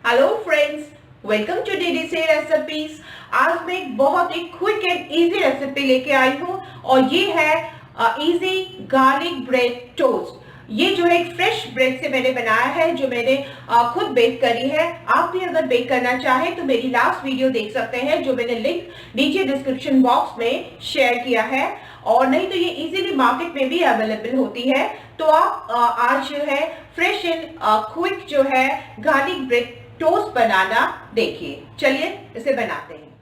Hello friends, welcome to DDC recipes. आज मैं एक बहुत ही क्विक एंड इजी रेसिपी लेके आई हूँ और ये है इजी गार्लिक ब्रेड टोस्ट। ये जो है एक फ्रेश ब्रेड से मैंने बनाया है, जो मैंने खुद बेक करी है। आप भी अगर बेक करना चाहें तो मेरी लास्ट वीडियो देख सकते हैं, जो मैंने लिंक नीचे डिस्क्रिप्शन बॉक्स में शेयर किया है। और नहीं तो ये इजीली मार्केट में भी अवेलेबल होती है। तो आप आज जो है फ्रेश एंड क्विक जो है गार्लिक ब्रेड टोस्ट बनाना देखिए। चलिए इसे बनाते हैं।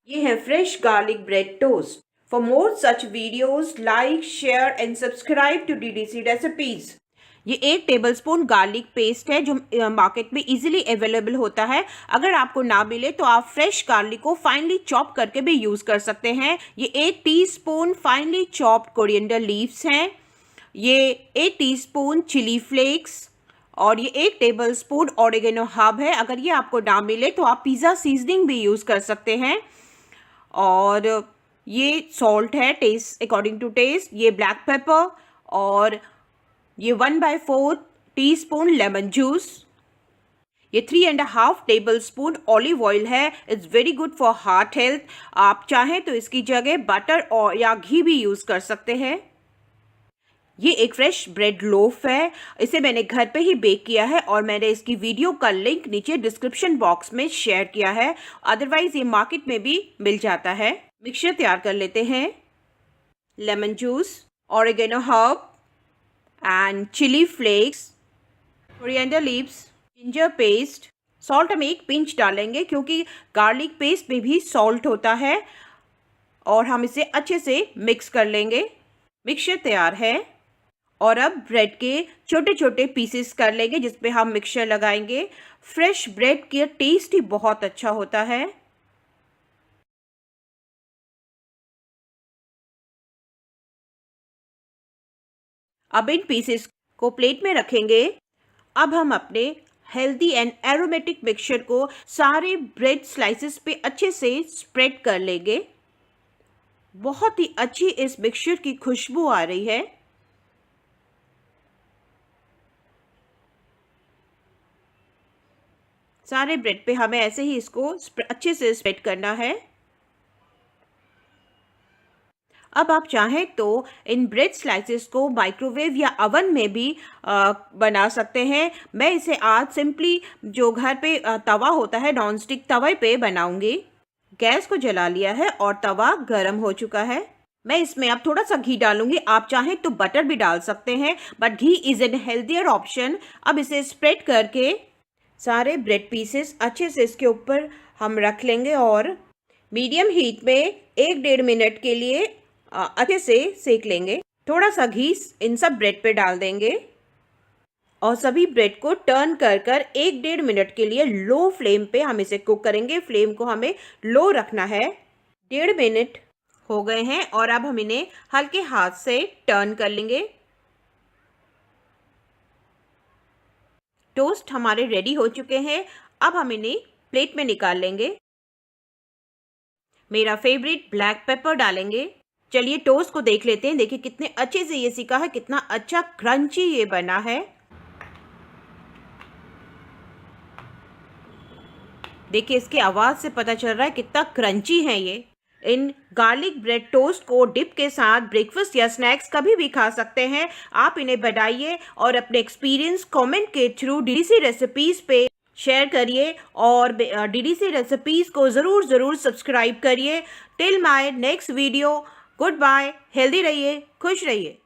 ये है fresh garlic bread toast. For more such videos like share and subscribe to DDC recipes. ये 1 टेबलस्पून गार्लिक पेस्ट है जो मार्केट में इजीली अवेलेबल होता है। अगर आपको ना मिले तो आप फ्रेश गार्लिक को फाइनली चॉप करके भी यूज़ कर सकते हैं। ये 1 teaspoon finally chopped coriander leaves हैं। ये 1 टीस्पून चिली फ्लेक्स और ये 1 टेबलस्पून ऑरिगेनो हर्ब है। अगर ये आपको ना मिले तो आप पिज़्ज़ा सीजनिंग भी यूज़ कर सकते हैं। और ये सॉल्ट है टेस्ट अकॉर्डिंग टू टेस्ट। ये ब्लैक पेपर और ये 1/4 टीस्पून लेमन जूस। ये 3.5 टेबलस्पून ऑलिव ऑयल है। It's very good for heart health. आप चाहें तो इसकी जगह बटर और या घी भी यूज़ कर सकते हैं। ये एक फ्रेश ब्रेड लोफ है। इसे मैंने घर पे ही बेक किया है और मैंने इसकी वीडियो का लिंक नीचे डिस्क्रिप्शन बॉक्स में शेयर किया है। अदरवाइज ये मार्केट में भी मिल जाता है। मिक्सचर तैयार कर लेते हैं। Lemon juice, oregano herb and chilli flakes, coriander leaves, ginger paste. Salt हम 1 पिंच डालेंगे क्योंकि गार्लिक पेस्ट में भी सॉल्ट होता है। और हम इसे अच्छे से मिक्स कर लेंगे। मिक्सचर तैयार है और अब ब्रेड के छोटे छोटे पीसेस कर लेंगे जिस पे हम मिक्सचर लगाएंगे। फ्रेश ब्रेड का टेस्ट ही बहुत अच्छा होता है। अब इन पीसेस को प्लेट में रखेंगे। अब हम अपने हेल्दी एंड एरोमेटिक मिक्सचर को सारे ब्रेड स्लाइसेस पे अच्छे से स्प्रेड कर लेंगे। बहुत ही अच्छी इस मिक्सचर की खुशबू आ रही है। सारे ब्रेड पे हमें ऐसे ही इसको अच्छे से स्प्रेड करना है। अब आप चाहें तो इन ब्रेड स्लाइसेस को माइक्रोवेव या ओवन में भी बना सकते हैं। मैं इसे आज सिंपली जो घर पे तवा होता है नॉन स्टिक तवे पे बनाऊंगी। गैस को जला लिया है और तवा गरम हो चुका है। मैं इसमें अब थोड़ा सा घी डालूंगी। आप चाहें तो बटर भी डाल सकते हैं, but ghee is an healthier option. अब इसे स्प्रेड करके सारे ब्रेड पीसेस अच्छे से इसके ऊपर हम रख लेंगे और मीडियम हीट में 1-1.5 मिनट के लिए अच्छे से सेक लेंगे। थोड़ा सा घी इन सब ब्रेड पे डाल देंगे और सभी ब्रेड को टर्न कर कर 1-1.5 मिनट के लिए लो फ्लेम पे हम इसे कुक करेंगे। फ्लेम को हमें लो रखना है। 1.5 मिनट हो गए हैं और अब हम इन्हें हल्के हाथ से टर्न कर लेंगे। टोस्ट हमारे रेडी हो चुके हैं। अब हम इन्हें प्लेट में निकाल लेंगे। मेरा फेवरेट ब्लैक पेपर डालेंगे। चलिए टोस्ट को देख लेते हैं। देखिए कितने अच्छे से ये सीखा है, कितना अच्छा क्रंची ये बना है। देखिए इसकी आवाज़ से पता चल रहा है कितना क्रंची है ये। इन गार्लिक ब्रेड टोस्ट को डिप के साथ ब्रेकफास्ट या स्नैक्स कभी भी खा सकते हैं। आप इन्हें बनाइए और अपने एक्सपीरियंस कमेंट के थ्रू डीडीसी रेसिपीज़ पे शेयर करिए और डीडीसी रेसिपीज़ को ज़रूर सब्सक्राइब करिए। Till my next video, goodbye. Healthy रहिए, खुश रहिए।